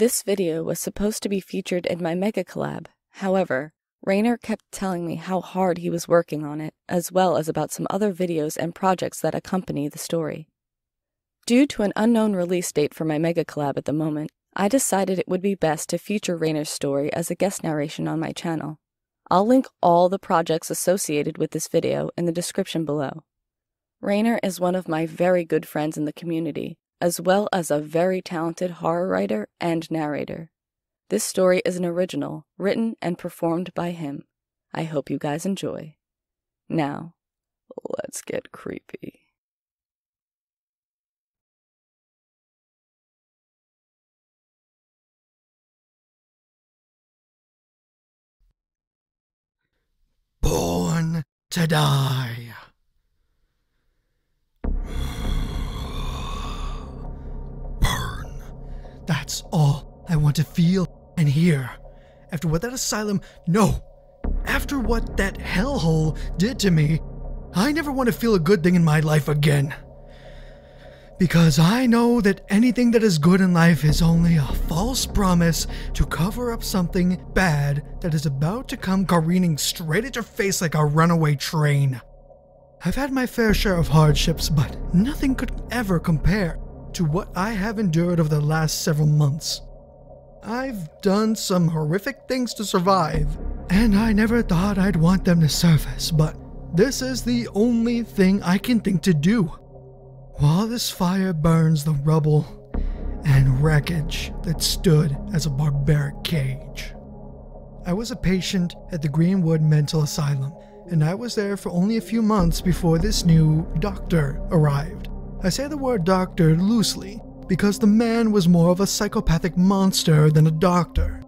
This video was supposed to be featured in my mega collab. However, Raener kept telling me how hard he was working on it, as well as about some other videos and projects that accompany the story. Due to an unknown release date for my mega collab at the moment, I decided it would be best to feature Raener's story as a guest narration on my channel. I'll link all the projects associated with this video in the description below. Raener is one of my very good friends in the community, as well as a very talented horror writer and narrator. This story is an original, written and performed by him. I hope you guys enjoy. Now, let's get creepy. Born to die. Burn. That's all I want to feel and hear. After what that asylum, no. After what that hellhole did to me, I never want to feel a good thing in my life again. Because I know that anything that is good in life is only a false promise to cover up something bad that is about to come careening straight at your face like a runaway train. I've had my fair share of hardships, but nothing could ever compare to what I have endured over the last several months. I've done some horrific things to survive, and I never thought I'd want them to surface, but this is the only thing I can think to do. While this fire burns the rubble and wreckage that stood as a barbaric cage. I was a patient at the Greenwood Mental Asylum, and I was there for only a few months before this new doctor arrived. I say the word doctor loosely, because the man was more of a psychopathic monster than a doctor.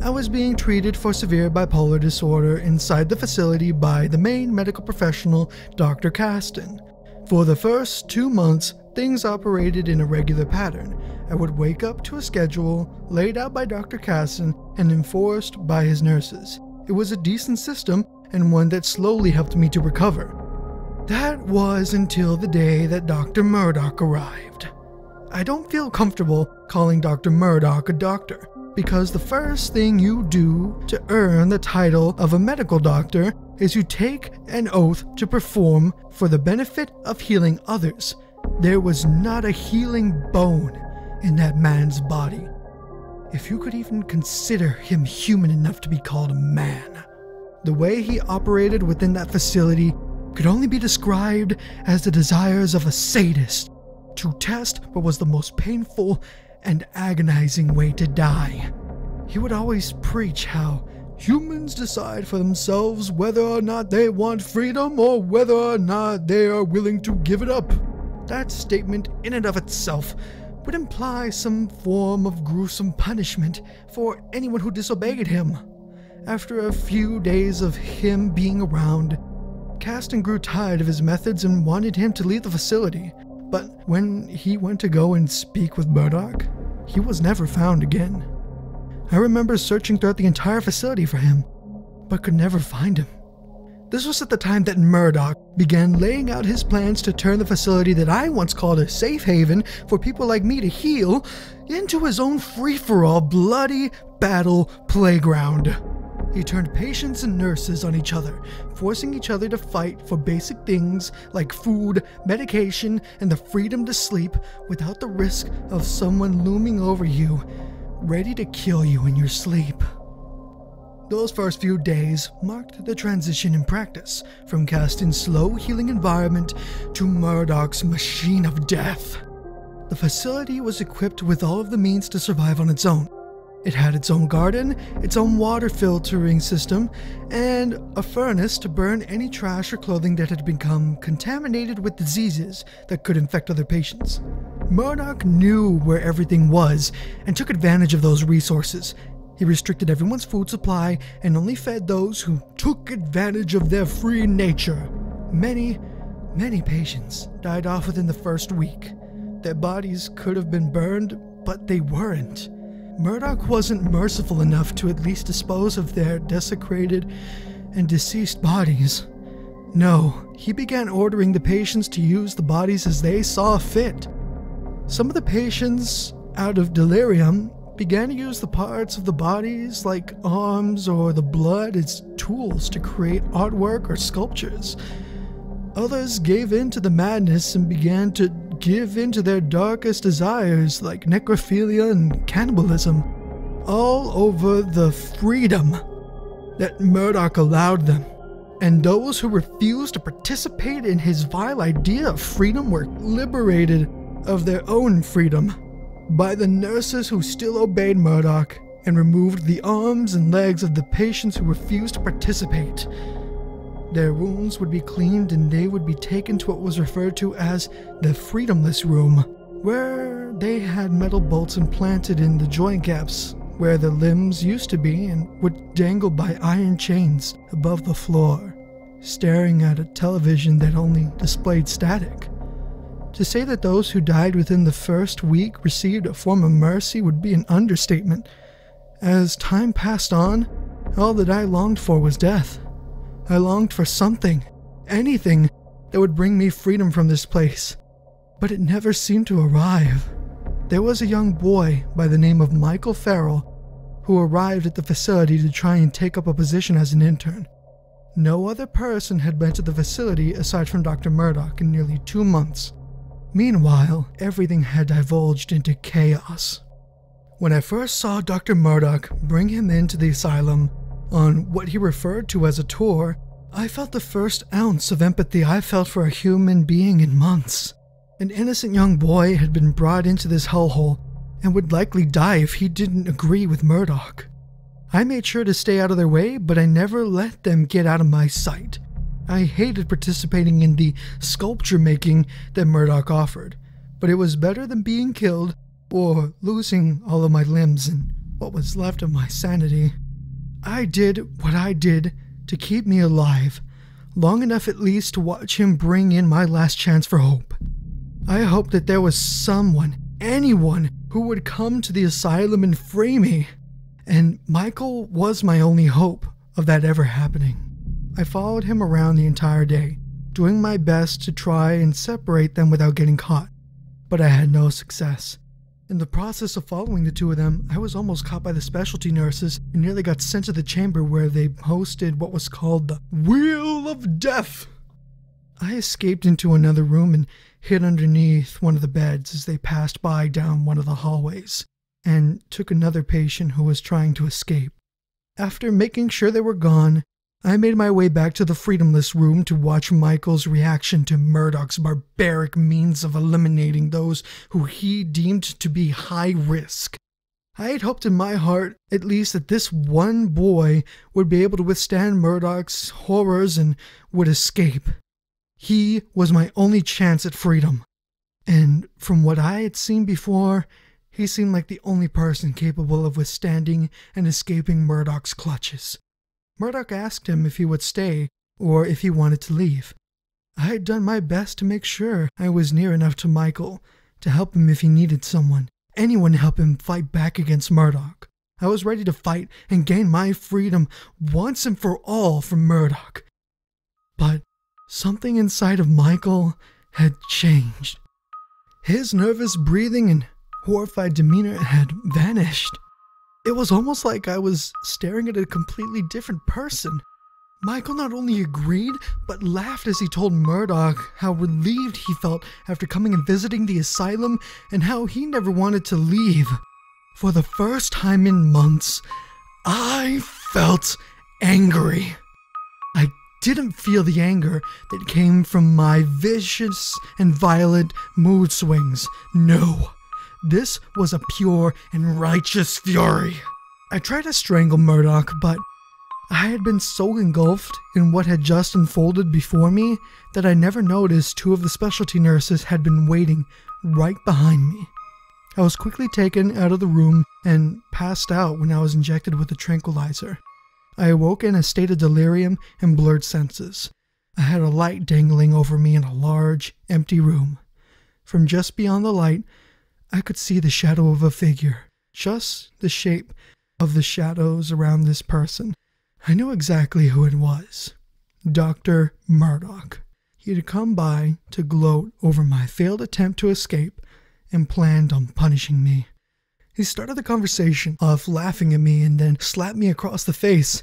I was being treated for severe bipolar disorder inside the facility by the main medical professional, Dr. Caston. For the first 2 months, things operated in a regular pattern. I would wake up to a schedule laid out by Dr. Caston and enforced by his nurses. It was a decent system and one that slowly helped me to recover. That was until the day that Dr. Murdoch arrived. I don't feel comfortable calling Dr. Murdoch a doctor, because the first thing you do to earn the title of a medical doctor is you take an oath to perform for the benefit of healing others. There was not a healing bone in that man's body, if you could even consider him human enough to be called a man. The way he operated within that facility could only be described as the desires of a sadist to test what was the most painful and agonizing way to die. He would always preach how humans decide for themselves whether or not they want freedom or whether or not they are willing to give it up. That statement in and of itself would imply some form of gruesome punishment for anyone who disobeyed him. After a few days of him being around, Caston grew tired of his methods and wanted him to leave the facility. But when he went to go and speak with Murdoch, he was never found again. I remember searching throughout the entire facility for him, but could never find him. This was at the time that Murdoch began laying out his plans to turn the facility that I once called a safe haven for people like me to heal into his own free-for-all bloody battle playground. He turned patients and nurses on each other, forcing each other to fight for basic things like food, medication, and the freedom to sleep without the risk of someone looming over you, ready to kill you in your sleep. Those first few days marked the transition in practice from Caston's slow healing environment to Murdoch's machine of death. The facility was equipped with all of the means to survive on its own. It had its own garden, its own water filtering system, and a furnace to burn any trash or clothing that had become contaminated with diseases that could infect other patients. Murdoch knew where everything was and took advantage of those resources. He restricted everyone's food supply and only fed those who took advantage of their free nature. Many patients died off within the first week. Their bodies could have been burned, but they weren't. Murdoch wasn't merciful enough to at least dispose of their desecrated and deceased bodies. No, he began ordering the patients to use the bodies as they saw fit. Some of the patients, out of delirium, began to use the parts of the bodies like arms or the blood as tools to create artwork or sculptures. Others gave in to the madness and began to give in to their darkest desires like necrophilia and cannibalism, all over the freedom that Murdoch allowed them. And those who refused to participate in his vile idea of freedom were liberated of their own freedom by the nurses who still obeyed Murdoch and removed the arms and legs of the patients who refused to participate. Their wounds would be cleaned and they would be taken to what was referred to as the Freedomless Room, where they had metal bolts implanted in the joint gaps where the limbs used to be and would dangle by iron chains above the floor, staring at a television that only displayed static. To say that those who died within the first week received a form of mercy would be an understatement. As time passed on, all that I longed for was death. I longed for something, anything, that would bring me freedom from this place. But it never seemed to arrive. There was a young boy by the name of Michael Farrell who arrived at the facility to try and take up a position as an intern. No other person had been to the facility aside from Dr. Murdoch in nearly 2 months. Meanwhile, everything had divulged into chaos. When I first saw Dr. Murdoch bring him into the asylum on what he referred to as a tour, I felt the first ounce of empathy I felt for a human being in months. An innocent young boy had been brought into this hellhole and would likely die if he didn't agree with Murdoch. I made sure to stay out of their way, but I never let them get out of my sight. I hated participating in the sculpture making that Murdoch offered, but it was better than being killed or losing all of my limbs and what was left of my sanity. I did what I did to keep me alive, long enough at least to watch him bring in my last chance for hope. I hoped that there was someone, anyone, who would come to the asylum and free me, and Michael was my only hope of that ever happening. I followed him around the entire day, doing my best to try and separate them without getting caught, but I had no success. In the process of following the two of them, I was almost caught by the specialty nurses and nearly got sent to the chamber where they hosted what was called the Wheel of Death. I escaped into another room and hid underneath one of the beds as they passed by down one of the hallways, and took another patient who was trying to escape. After making sure they were gone, I made my way back to the Freedomless Room to watch Michael's reaction to Murdoch's barbaric means of eliminating those who he deemed to be high risk. I had hoped in my heart, at least, that this one boy would be able to withstand Murdoch's horrors and would escape. He was my only chance at freedom, and from what I had seen before, he seemed like the only person capable of withstanding and escaping Murdoch's clutches. Murdoch asked him if he would stay or if he wanted to leave. I had done my best to make sure I was near enough to Michael to help him if he needed someone, anyone to help him fight back against Murdoch. I was ready to fight and gain my freedom once and for all from Murdoch. But something inside of Michael had changed. His nervous breathing and horrified demeanor had vanished. It was almost like I was staring at a completely different person. Michael not only agreed, but laughed as he told Murdoch how relieved he felt after coming and visiting the asylum and how he never wanted to leave. For the first time in months, I felt angry. I didn't feel the anger that came from my vicious and violent mood swings. No. This was a pure and righteous fury. I tried to strangle Murdoch, but I had been so engulfed in what had just unfolded before me that I never noticed two of the specialty nurses had been waiting right behind me. I was quickly taken out of the room and passed out when I was injected with a tranquilizer. I awoke in a state of delirium and blurred senses. I had a light dangling over me in a large, empty room. From just beyond the light, I could see the shadow of a figure, just the shape of the shadows around this person. I knew exactly who it was. Dr. Murdoch. He had come by to gloat over my failed attempt to escape and planned on punishing me. He started the conversation off laughing at me and then slapped me across the face.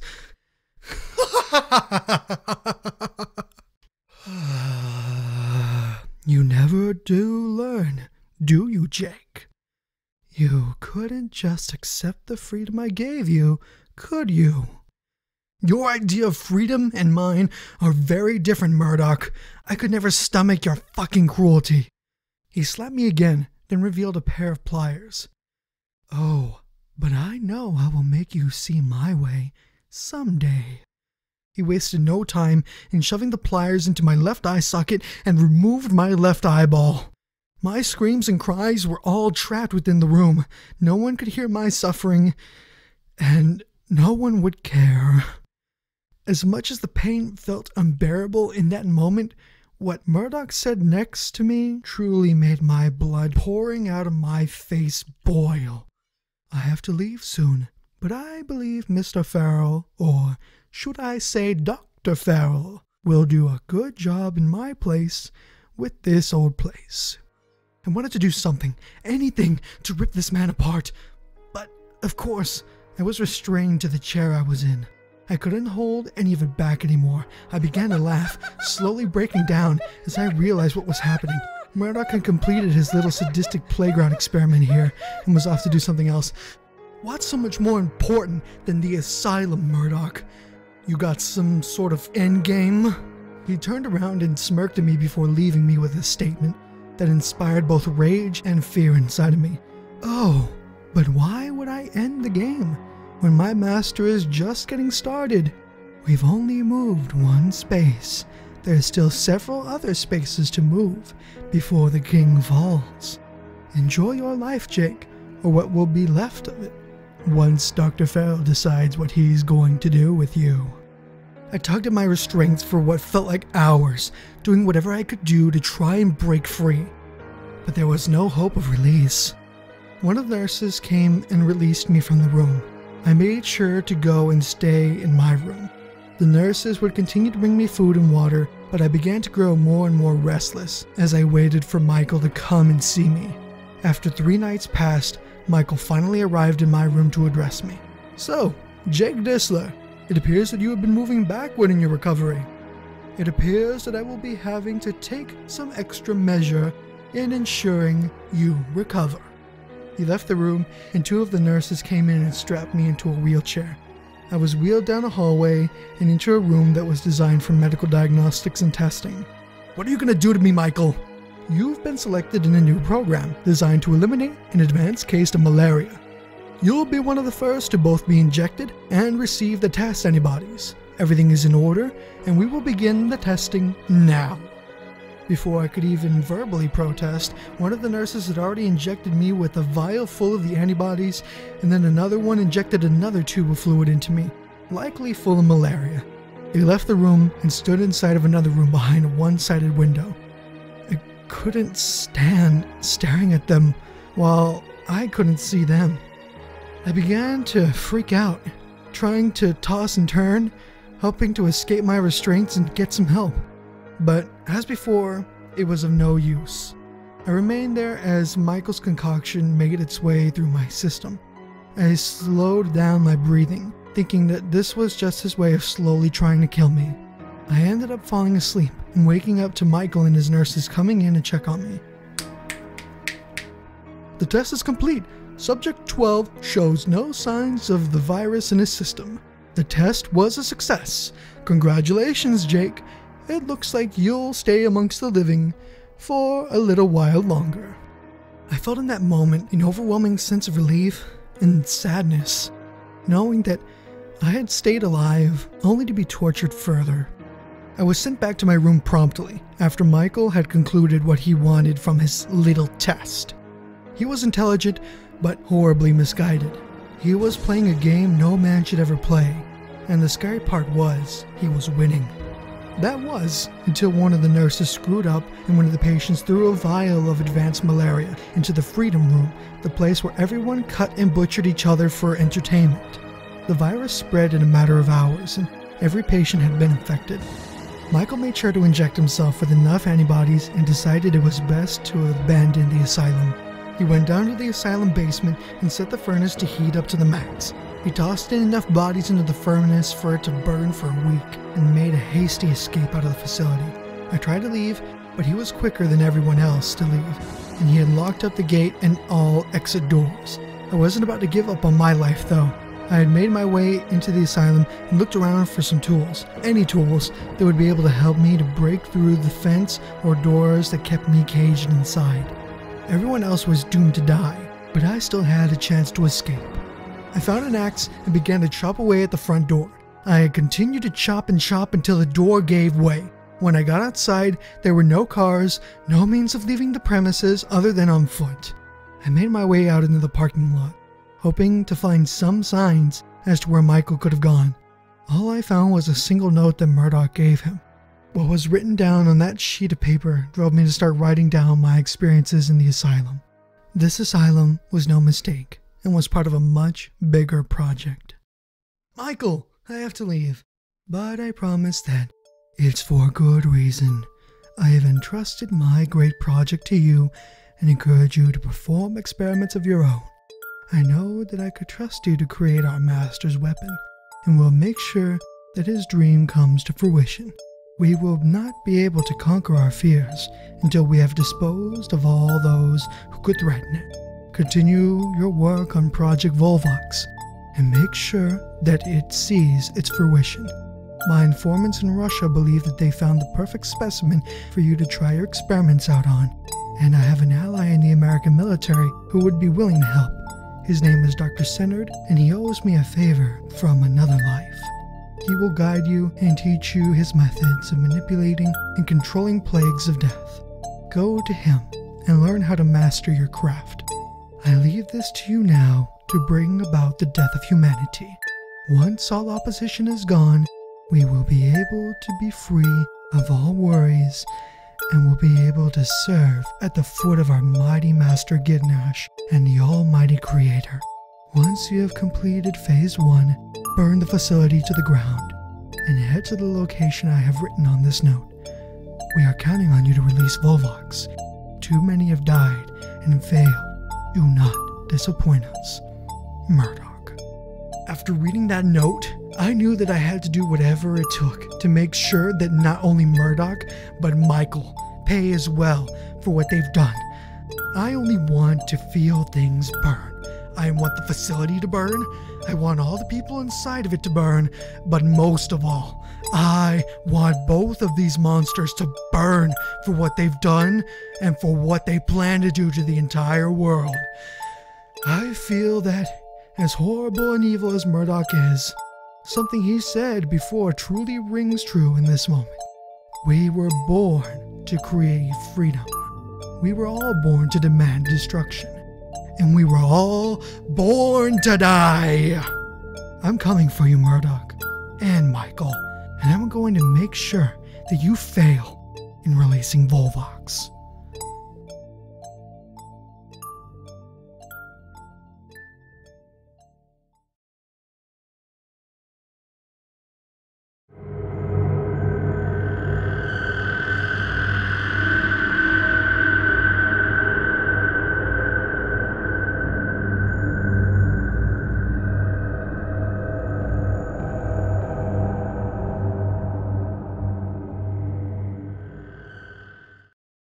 You never do learn, do you, Jake? You couldn't just accept the freedom I gave you, could you? Your idea of freedom and mine are very different, Murdoch. I could never stomach your fucking cruelty. He slapped me again, then revealed a pair of pliers. Oh, but I know I will make you see my way someday. He wasted no time in shoving the pliers into my left eye socket and removed my left eyeball. My screams and cries were all trapped within the room. No one could hear my suffering, and no one would care. As much as the pain felt unbearable in that moment, what Murdoch said next to me truly made my blood pouring out of my face boil. I have to leave soon, but I believe Mr. Farrell, or should I say Dr. Farrell, will do a good job in my place with this old place. I wanted to do something, anything, to rip this man apart, but, of course, I was restrained to the chair I was in. I couldn't hold any of it back anymore. I began to laugh, slowly breaking down as I realized what was happening. Murdoch had completed his little sadistic playground experiment here and was off to do something else. What's so much more important than the asylum, Murdoch? You got some sort of endgame? He turned around and smirked at me before leaving me with a statement that inspired both rage and fear inside of me. Oh, but why would I end the game when my master is just getting started? We've only moved one space. There's still several other spaces to move before the king falls. Enjoy your life, Jake, or what will be left of it, once Dr. Farrell decides what he's going to do with you. I tugged at my restraints for what felt like hours, doing whatever I could do to try and break free. But there was no hope of release. One of the nurses came and released me from the room. I made sure to go and stay in my room. The nurses would continue to bring me food and water, but I began to grow more and more restless as I waited for Michael to come and see me. After 3 nights passed, Michael finally arrived in my room to address me. So, Jake Dissler, it appears that you have been moving backward in your recovery. It appears that I will be having to take some extra measure in ensuring you recover. He left the room, and 2 of the nurses came in and strapped me into a wheelchair. I was wheeled down a hallway and into a room that was designed for medical diagnostics and testing. What are you going to do to me, Michael? You've been selected in a new program designed to eliminate an advanced case of malaria. You'll be one of the first to both be injected and receive the test antibodies. Everything is in order, and we will begin the testing now. Before I could even verbally protest, one of the nurses had already injected me with a vial full of the antibodies, and then another one injected another tube of fluid into me, likely full of malaria. They left the room and stood inside of another room behind a one-sided window. I couldn't stand staring at them while I couldn't see them. I began to freak out, trying to toss and turn, hoping to escape my restraints and get some help. But, as before, it was of no use. I remained there as Michael's concoction made its way through my system. I slowed down my breathing, thinking that this was just his way of slowly trying to kill me. I ended up falling asleep and waking up to Michael and his nurses coming in to check on me. The test is complete. Subject 12 shows no signs of the virus in his system. The test was a success. Congratulations, Jake. It looks like you'll stay amongst the living for a little while longer. I felt in that moment an overwhelming sense of relief and sadness, knowing that I had stayed alive only to be tortured further. I was sent back to my room promptly after Michael had concluded what he wanted from his little test. He was intelligent, but horribly misguided. He was playing a game no man should ever play, and the scary part was he was winning. That was until one of the nurses screwed up and one of the patients threw a vial of advanced malaria into the Freedom Room, the place where everyone cut and butchered each other for entertainment. The virus spread in a matter of hours, and every patient had been infected. Michael made sure to inject himself with enough antibodies and decided it was best to abandon the asylum. He went down to the asylum basement and set the furnace to heat up to the max. He tossed in enough bodies into the furnace for it to burn for a week and made a hasty escape out of the facility. I tried to leave, but he was quicker than everyone else to leave, and he had locked up the gate and all exit doors. I wasn't about to give up on my life though. I had made my way into the asylum and looked around for some tools, any tools that would be able to help me to break through the fence or doors that kept me caged inside. Everyone else was doomed to die, but I still had a chance to escape. I found an axe and began to chop away at the front door. I had continued to chop and chop until the door gave way. When I got outside, there were no cars, no means of leaving the premises other than on foot. I made my way out into the parking lot, hoping to find some signs as to where Michael could have gone. All I found was a single note that Murdoch gave him. What was written down on that sheet of paper drove me to start writing down my experiences in the asylum. This asylum was no mistake and was part of a much bigger project. Michael, I have to leave, but I promise that it's for good reason. I have entrusted my great project to you and encourage you to perform experiments of your own. I know that I could trust you to create our master's weapon, and will make sure that his dream comes to fruition. We will not be able to conquer our fears until we have disposed of all those who could threaten it. Continue your work on Project Volvox, and make sure that it sees its fruition. My informants in Russia believe that they found the perfect specimen for you to try your experiments out on, and I have an ally in the American military who would be willing to help. His name is Dr. Sennard, and he owes me a favor from another life. He will guide you and teach you his methods of manipulating and controlling plagues of death. Go to him and learn how to master your craft. I leave this to you now to bring about the death of humanity. Once all opposition is gone, we will be able to be free of all worries and will be able to serve at the foot of our mighty Master Gidnash and the Almighty Creator. Once you have completed Phase 1, burn the facility to the ground and head to the location I have written on this note. We are counting on you to release Volvox. Too many have died and failed. Do not disappoint us. Murdoch. After reading that note, I knew that I had to do whatever it took to make sure that not only Murdoch, but Michael pay as well for what they've done. I only want to feel things burn. I want the facility to burn. I want all the people inside of it to burn. But most of all, I want both of these monsters to burn for what they've done and for what they plan to do to the entire world. I feel that as horrible and evil as Murdoch is, something he said before truly rings true in this moment. We were born to create freedom. We were all born to demand destruction. And we were all born to die. I'm coming for you, Murdoch and Michael, and I'm going to make sure that you fail in releasing Volvox.